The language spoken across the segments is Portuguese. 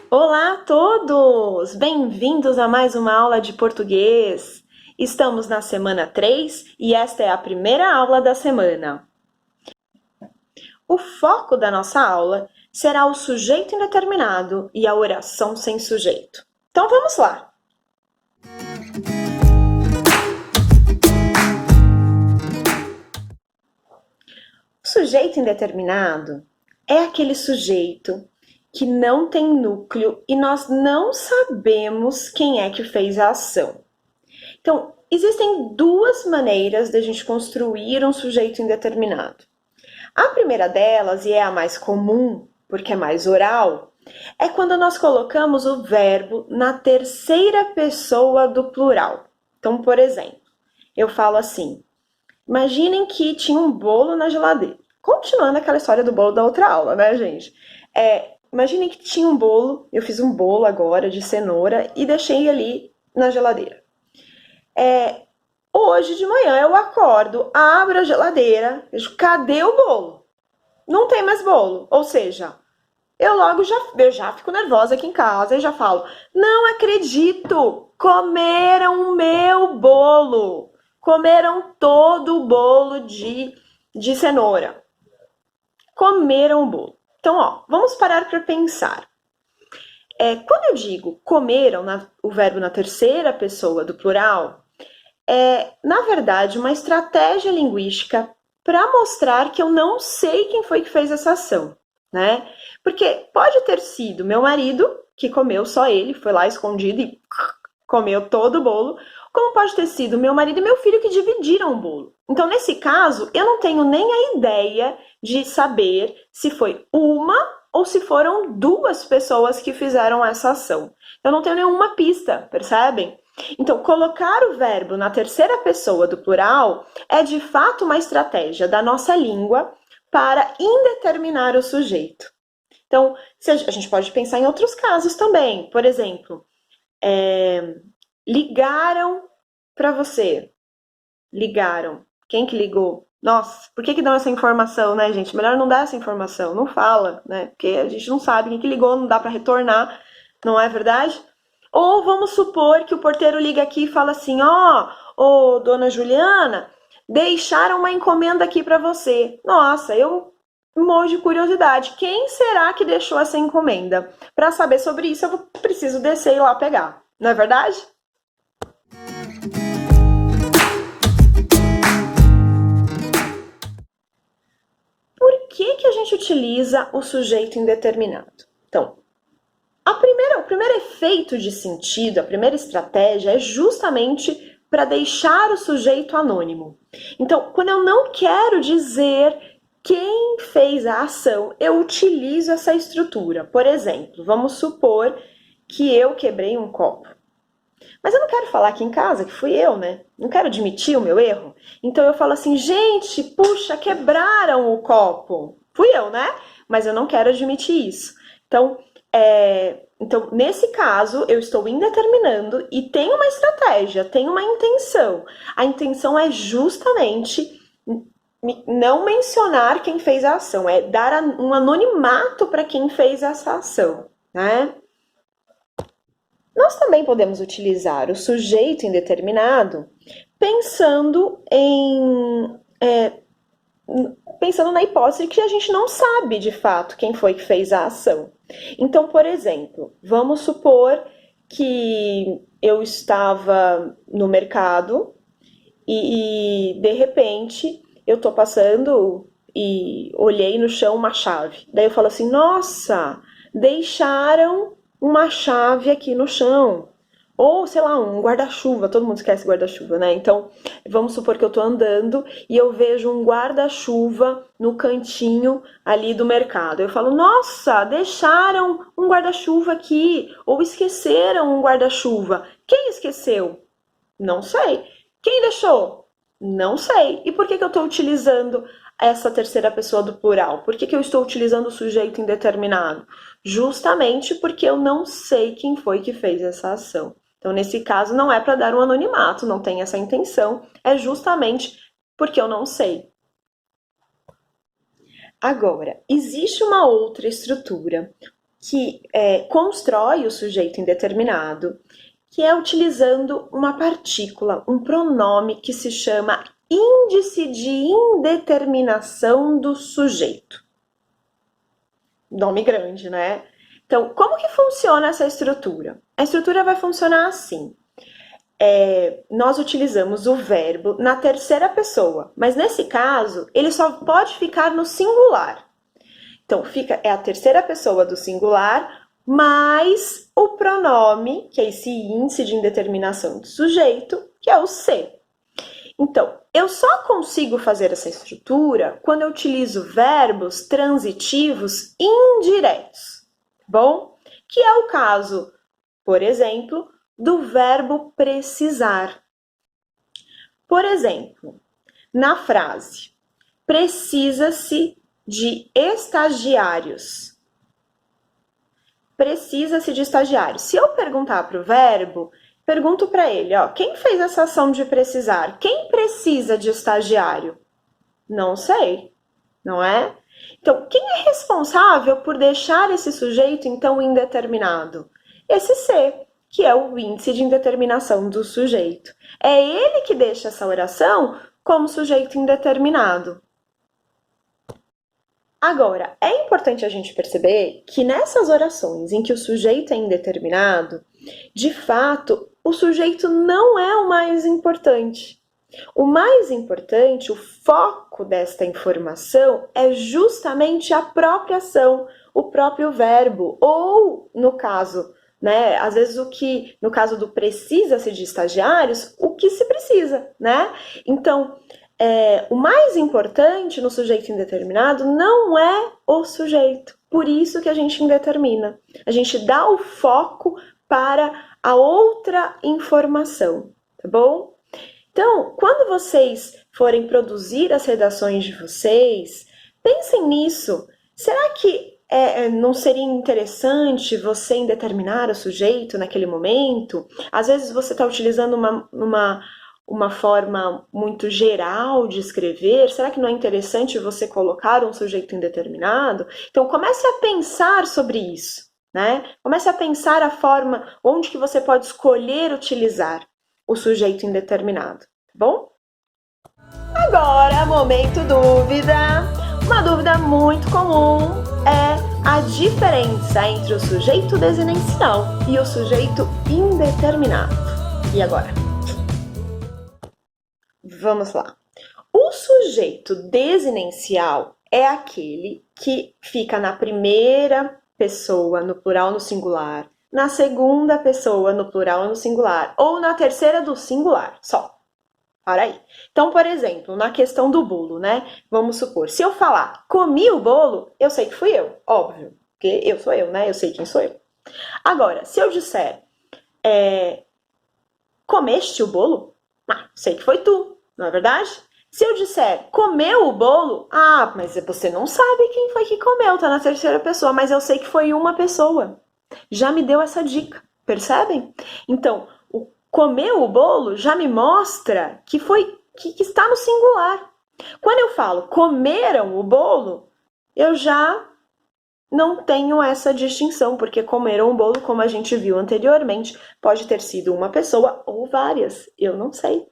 Olá a todos! Bem-vindos a mais uma aula de português. Estamos na semana 3 e esta é a primeira aula da semana. O foco da nossa aula será o sujeito indeterminado e a oração sem sujeito. Então vamos lá! O sujeito indeterminado é aquele sujeito que não tem núcleo e nós não sabemos quem é que fez a ação. Então, existem duas maneiras de a gente construir um sujeito indeterminado. A primeira delas, e é a mais comum, porque é mais oral, é quando nós colocamos o verbo na terceira pessoa do plural. Então, por exemplo, eu falo assim: imaginem que tinha um bolo na geladeira. Continuando aquela história do bolo da outra aula, né, gente? Imaginem que tinha um bolo, eu fiz um bolo agora de cenoura e deixei ali na geladeira. Hoje de manhã eu acordo, abro a geladeira, vejo, cadê o bolo? Não tem mais bolo. Ou seja, eu já fico nervosa aqui em casa e já falo, não acredito, comeram o meu bolo. Comeram todo o bolo de cenoura. Comeram o bolo. Então, vamos parar para pensar. Quando eu digo comeram, o verbo na terceira pessoa do plural, na verdade, uma estratégia linguística para mostrar que eu não sei quem foi que fez essa ação, né? Porque pode ter sido meu marido, que comeu só ele, foi lá escondido e comeu todo o bolo, como pode ter sido meu marido e meu filho que dividiram o bolo. Então, nesse caso, eu não tenho nem a ideia de saber se foi uma ou se foram duas pessoas que fizeram essa ação. Eu não tenho nenhuma pista, percebem? Então, colocar o verbo na terceira pessoa do plural é de fato uma estratégia da nossa língua para indeterminar o sujeito. Então, a gente pode pensar em outros casos também. Por exemplo, ligaram para você. Ligaram. Quem que ligou? Nossa, por que dão essa informação, né, gente? Melhor não dar essa informação, não fala, né? Porque a gente não sabe quem que ligou, não dá para retornar, não é verdade? Ou vamos supor que o porteiro liga aqui e fala assim, ô, dona Juliana, deixaram uma encomenda aqui para você. Nossa, eu morro de curiosidade. Quem será que deixou essa encomenda? Para saber sobre isso, eu preciso descer e ir lá pegar. Não é verdade? Por que a gente utiliza o sujeito indeterminado? Então, o primeiro efeito de sentido, a primeira estratégia é justamente para deixar o sujeito anônimo. Então, quando eu não quero dizer quem fez a ação, eu utilizo essa estrutura. Por exemplo, vamos supor que eu quebrei um copo. Mas eu não quero falar aqui em casa que fui eu, né? Não quero admitir o meu erro. Então eu falo assim, gente, puxa, quebraram o copo. Fui eu, né? Mas eu não quero admitir isso. Então, nesse caso, eu estou indeterminando e tem uma estratégia, tem uma intenção. A intenção é justamente não mencionar quem fez a ação, é dar um anonimato para quem fez essa ação, né? Nós também podemos utilizar o sujeito indeterminado pensando na hipótese que a gente não sabe de fato quem foi que fez a ação. Então, por exemplo, vamos supor que eu estava no mercado e de repente eu estou passando e olhei no chão uma chave. Daí eu falo assim, nossa, deixaram uma chave aqui no chão. Ou, sei lá, um guarda-chuva. Todo mundo esquece guarda-chuva, né? Então, vamos supor que eu tô andando e eu vejo um guarda-chuva no cantinho ali do mercado. Eu falo, nossa, deixaram um guarda-chuva aqui. Ou esqueceram um guarda-chuva. Quem esqueceu? Não sei. Quem deixou? Não sei. E por que eu tô utilizando essa terceira pessoa do plural? Por que eu estou utilizando o sujeito indeterminado? Justamente porque eu não sei quem foi que fez essa ação. Então, nesse caso, não é para dar um anonimato, não tem essa intenção, é justamente porque eu não sei. Agora, existe uma outra estrutura que constrói o sujeito indeterminado, que é utilizando uma partícula, um pronome que se chama índice de indeterminação do sujeito. Nome grande, né? Então, como que funciona essa estrutura? A estrutura vai funcionar assim. Nós utilizamos o verbo na terceira pessoa, mas nesse caso, ele só pode ficar no singular. Então, é a terceira pessoa do singular, mais o pronome, que é esse índice de indeterminação do sujeito, que é o se. Então, eu só consigo fazer essa estrutura quando eu utilizo verbos transitivos indiretos, bom? Que é o caso, por exemplo, do verbo precisar. Por exemplo, na frase, precisa-se de estagiários. Precisa-se de estagiários. Se eu perguntar para o verbo, pergunto para ele, ó, quem fez essa ação de precisar? Quem precisa de estagiário? Não sei, não é? Então, quem é responsável por deixar esse sujeito, então, indeterminado? Esse ser, que é o índice de indeterminação do sujeito. É ele que deixa essa oração como sujeito indeterminado. Agora, é importante a gente perceber que nessas orações em que o sujeito é indeterminado, de fato, o sujeito não é o mais importante. O mais importante, o foco desta informação é justamente a própria ação, o próprio verbo, ou no caso, né, às vezes no caso do precisa-se de estagiários, o que se precisa, né? Então, o mais importante no sujeito indeterminado não é o sujeito. Por isso que a gente indetermina. A gente dá o foco para a outra informação, tá bom? Então, quando vocês forem produzir as redações de vocês, pensem nisso. Será que não seria interessante você indeterminar o sujeito naquele momento? Às vezes você está utilizando uma forma muito geral de escrever, será que não é interessante você colocar um sujeito indeterminado? Então, comece a pensar sobre isso, né? Comece a pensar a forma onde que você pode escolher utilizar o sujeito indeterminado, tá bom? Agora, momento dúvida. Uma dúvida muito comum é a diferença entre o sujeito desinicial e o sujeito indeterminado. E agora? Vamos lá. O sujeito desinicial é aquele que fica na primeira pessoa, no plural no singular, na segunda pessoa, no plural no singular, ou na terceira do singular, só. Para aí. Então, por exemplo, na questão do bolo, né? Vamos supor, se eu falar comi o bolo, eu sei que fui eu, óbvio, porque eu sou eu, né? Eu sei quem sou eu. Agora, se eu disser comeste o bolo, sei que foi tu, não é verdade? Se eu disser comeu o bolo, mas você não sabe quem foi que comeu, tá na terceira pessoa, mas eu sei que foi uma pessoa. Já me deu essa dica, percebem? Então, o comeu o bolo já me mostra que está no singular. Quando eu falo comeram o bolo, eu já não tenho essa distinção, porque comeram o bolo, como a gente viu anteriormente, pode ter sido uma pessoa ou várias, eu não sei.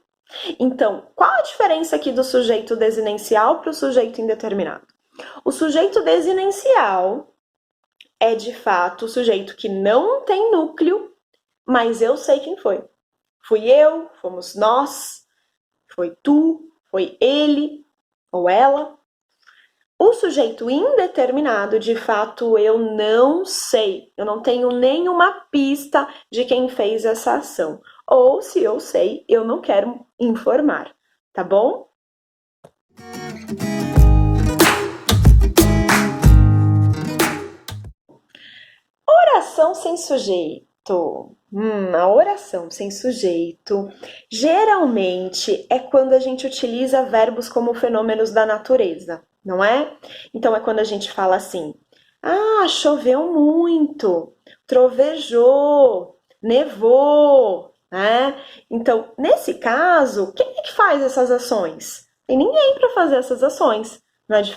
Então, qual a diferença aqui do sujeito desinicial para o sujeito indeterminado? O sujeito desinicial é, de fato, o sujeito que não tem núcleo, mas eu sei quem foi. Fui eu, fomos nós, foi tu, foi ele ou ela. O sujeito indeterminado, de fato, eu não sei. Eu não tenho nenhuma pista de quem fez essa ação. Ou, se eu sei, eu não quero informar, tá bom? Oração sem sujeito. A oração sem sujeito geralmente é quando a gente utiliza verbos como fenômenos da natureza, não é? Então é quando a gente fala assim: choveu muito, trovejou, nevou, né? Então, nesse caso, quem é que faz essas ações? Tem ninguém para fazer essas ações.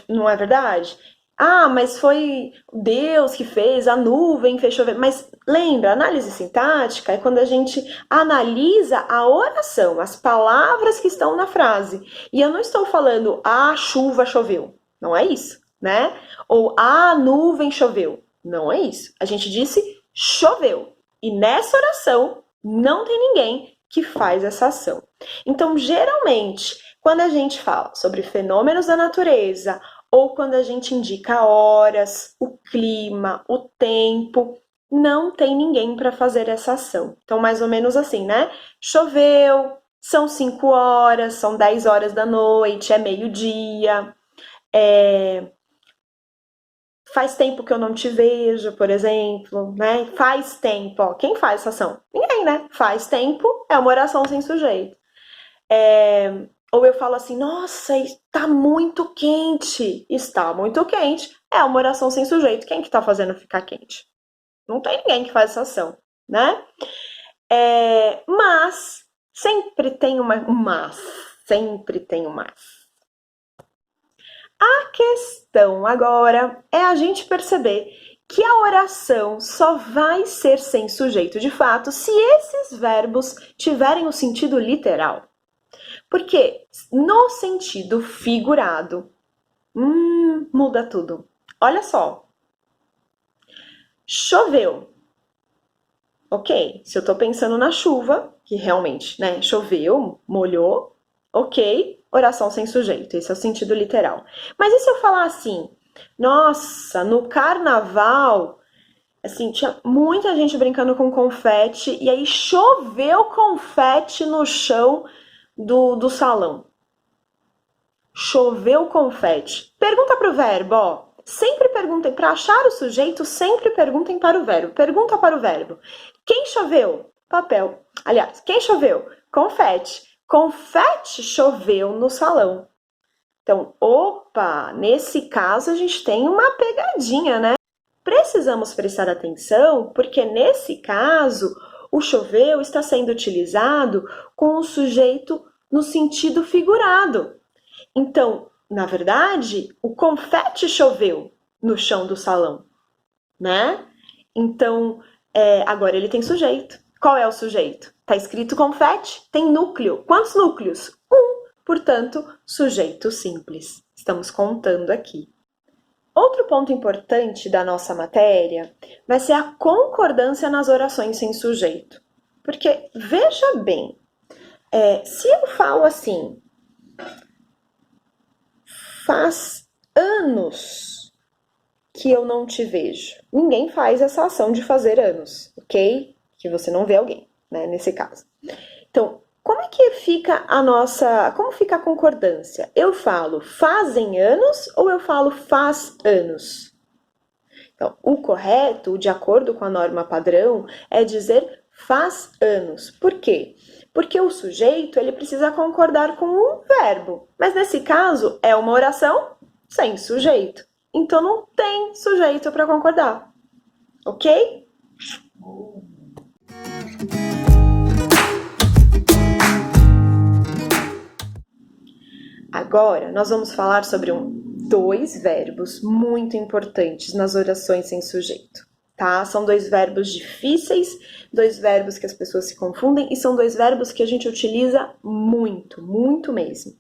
Não é verdade? Ah, mas foi Deus que fez, a nuvem fez chover. Mas lembra, análise sintática é quando a gente analisa a oração, as palavras que estão na frase. E eu não estou falando a chuva choveu. Não é isso, né? Ou a nuvem choveu. Não é isso. A gente disse choveu. E nessa oração não tem ninguém que faz essa ação. Então, geralmente, quando a gente fala sobre fenômenos da natureza, ou quando a gente indica horas, o clima, o tempo, não tem ninguém para fazer essa ação. Então, mais ou menos assim, né? Choveu, são 5 horas, são 10 horas da noite, é meio-dia, faz tempo que eu não te vejo, por exemplo, né? Faz tempo, ó. Quem faz essa ação? Ninguém, né? Faz tempo é uma oração sem sujeito. Ou eu falo assim, nossa, está muito quente. Está muito quente. É uma oração sem sujeito. Quem que tá fazendo ficar quente? Não tem ninguém que faz essa ação, né? Mas, sempre tem uma mas. Sempre tem um mas. A questão agora é a gente perceber que a oração só vai ser sem sujeito de fato se esses verbos tiverem o sentido literal. Porque no sentido figurado, muda tudo. Olha só. Choveu. Ok, se eu tô pensando na chuva, que realmente, né, choveu, molhou, ok, oração sem sujeito, esse é o sentido literal. Mas e se eu falar assim, nossa, no carnaval, assim, tinha muita gente brincando com confete, e aí choveu confete no chão do salão. Choveu confete. Pergunta para o verbo, ó. Sempre perguntem, para achar o sujeito, sempre perguntem para o verbo. Pergunta para o verbo. Quem choveu? Papel. Aliás, quem choveu? Confete. Confete choveu no salão. Então, opa, nesse caso a gente tem uma pegadinha, né? Precisamos prestar atenção porque nesse caso o choveu está sendo utilizado com o sujeito no sentido figurado. Então, na verdade, o confete choveu no chão do salão, né? Então, agora ele tem sujeito. Qual é o sujeito? Tá escrito confete, tem núcleo. Quantos núcleos? Portanto, sujeito simples. Estamos contando aqui. Outro ponto importante da nossa matéria vai ser a concordância nas orações sem sujeito. Porque, veja bem, se eu falo assim, faz anos que eu não te vejo. Ninguém faz essa ação de fazer anos, ok? Que você não vê alguém, né, nesse caso. Então, como é que fica como fica a concordância? Eu falo fazem anos ou eu falo faz anos? Então, o correto, de acordo com a norma padrão, é dizer faz anos. Por quê? Porque o sujeito ele precisa concordar com um verbo. Mas nesse caso é uma oração sem sujeito. Então não tem sujeito para concordar. Ok? Agora nós vamos falar sobre dois verbos muito importantes nas orações sem sujeito. Tá? São dois verbos difíceis, dois verbos que as pessoas se confundem e são dois verbos que a gente utiliza muito, muito mesmo.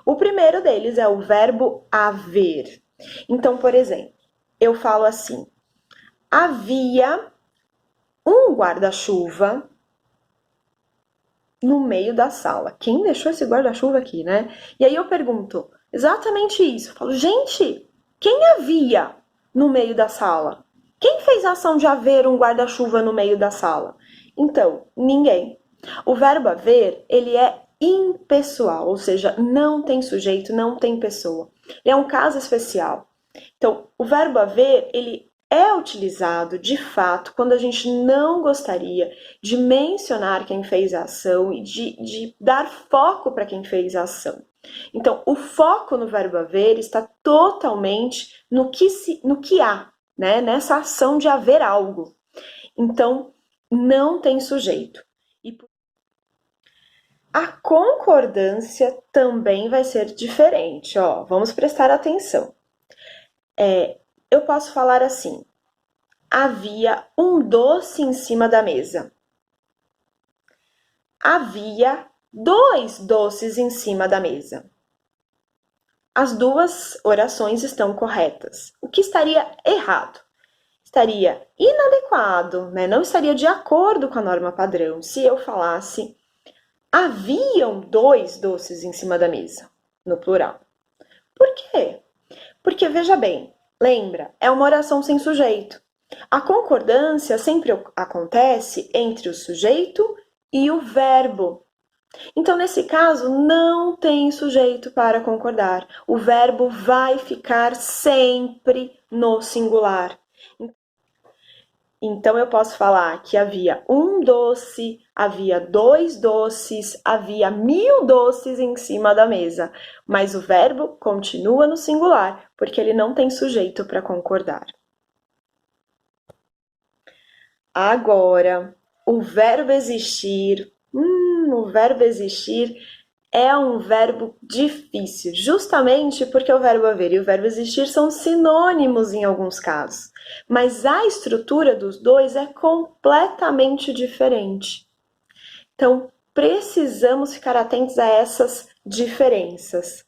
O primeiro deles é o verbo haver. Então, por exemplo, eu falo assim: havia um guarda-chuva no meio da sala. Quem deixou esse guarda-chuva aqui, né? E aí eu pergunto exatamente isso. Eu falo, gente, quem havia no meio da sala? Quem fez a ação de haver um guarda-chuva no meio da sala? Então, ninguém. O verbo haver, ele é impessoal, ou seja, não tem sujeito, não tem pessoa. Ele é um caso especial. Então, o verbo haver, ele é utilizado, de fato, quando a gente não gostaria de mencionar quem fez a ação e de dar foco para quem fez a ação. Então, o foco no verbo haver está totalmente no que há, né? Nessa ação de haver algo. Então, não tem sujeito. A concordância também vai ser diferente, ó. Vamos prestar atenção. Eu posso falar assim: havia um doce em cima da mesa. Havia 2 doces em cima da mesa. As duas orações estão corretas. O que estaria errado? Estaria inadequado, né? Não estaria de acordo com a norma padrão se eu falasse haviam 2 doces em cima da mesa, no plural. Por quê? Porque, veja bem, lembra, é uma oração sem sujeito. A concordância sempre acontece entre o sujeito e o verbo. Então, nesse caso, não tem sujeito para concordar. O verbo vai ficar sempre no singular. Então, eu posso falar que havia um doce, havia 2 doces, havia 1000 doces em cima da mesa. Mas o verbo continua no singular, porque ele não tem sujeito para concordar. Agora, o verbo existir. O verbo existir é um verbo difícil, justamente porque o verbo haver e o verbo existir são sinônimos em alguns casos. Mas a estrutura dos dois é completamente diferente. Então, precisamos ficar atentos a essas diferenças.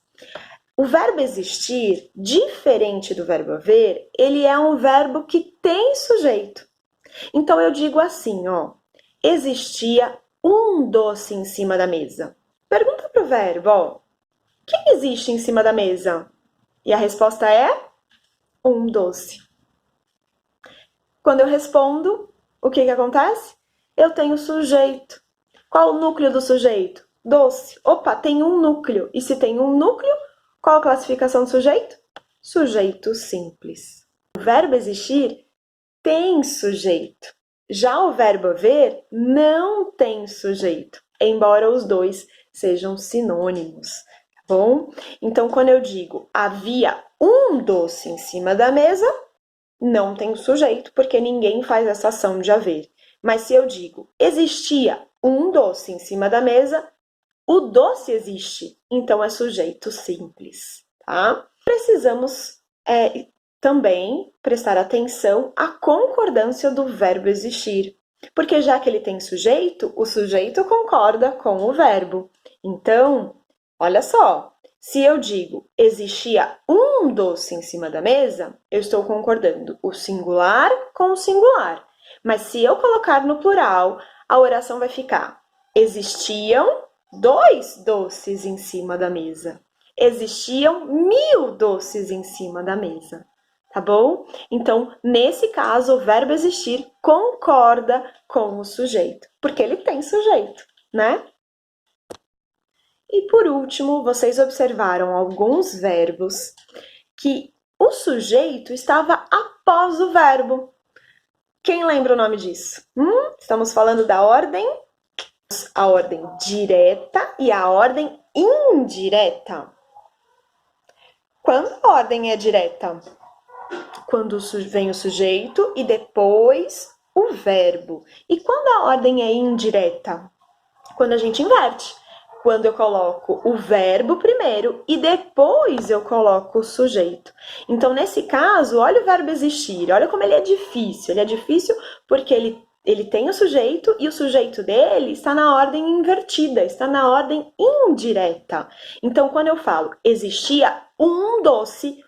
O verbo existir, diferente do verbo haver, ele é um verbo que tem sujeito. Então, eu digo assim, ó, existia um doce em cima da mesa. Pergunta para o verbo, ó, quem existe em cima da mesa? E a resposta é um doce. Quando eu respondo, o que acontece? Eu tenho sujeito. Qual o núcleo do sujeito? Doce. Opa, tem um núcleo. E se tem um núcleo, qual a classificação do sujeito? Sujeito simples. O verbo existir tem sujeito. Já o verbo haver não tem sujeito, embora os dois sejam sinônimos, tá bom? Então, quando eu digo havia um doce em cima da mesa, não tem sujeito, porque ninguém faz essa ação de haver. Mas se eu digo existia um doce em cima da mesa, o doce existe, então é sujeito simples, tá? Precisamos também prestar atenção à concordância do verbo existir, porque já que ele tem sujeito, o sujeito concorda com o verbo. Então, olha só, se eu digo existia um doce em cima da mesa, eu estou concordando o singular com o singular. Mas se eu colocar no plural, a oração vai ficar existiam 2 doces em cima da mesa. Existiam 1000 doces em cima da mesa. Tá bom? Então, nesse caso, o verbo existir concorda com o sujeito, porque ele tem sujeito, né? E por último, vocês observaram alguns verbos que o sujeito estava após o verbo. Quem lembra o nome disso? Estamos falando da ordem, a ordem direta e a ordem indireta. Quando a ordem é direta? Quando vem o sujeito e depois o verbo. E quando a ordem é indireta? Quando a gente inverte. Quando eu coloco o verbo primeiro e depois eu coloco o sujeito. Então, nesse caso, olha o verbo existir, olha como ele é difícil. Ele é difícil porque ele tem o sujeito e o sujeito dele está na ordem invertida, está na ordem indireta. Então, quando eu falo existia um doce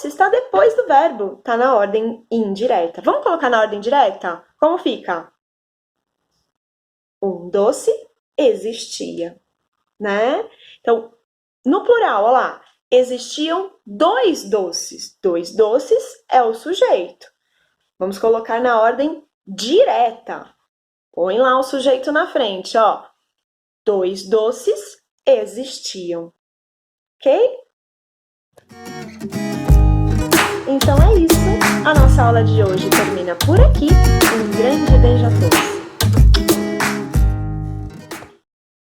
está depois do verbo, está na ordem indireta. Vamos colocar na ordem direta? Como fica? Um doce existia, né? Então, no plural, olha lá, existiam 2 doces. 2 doces é o sujeito. Vamos colocar na ordem direta. Põe lá o sujeito na frente, ó. 2 doces existiam, ok? Então é isso. A nossa aula de hoje termina por aqui. Um grande beijo a todos.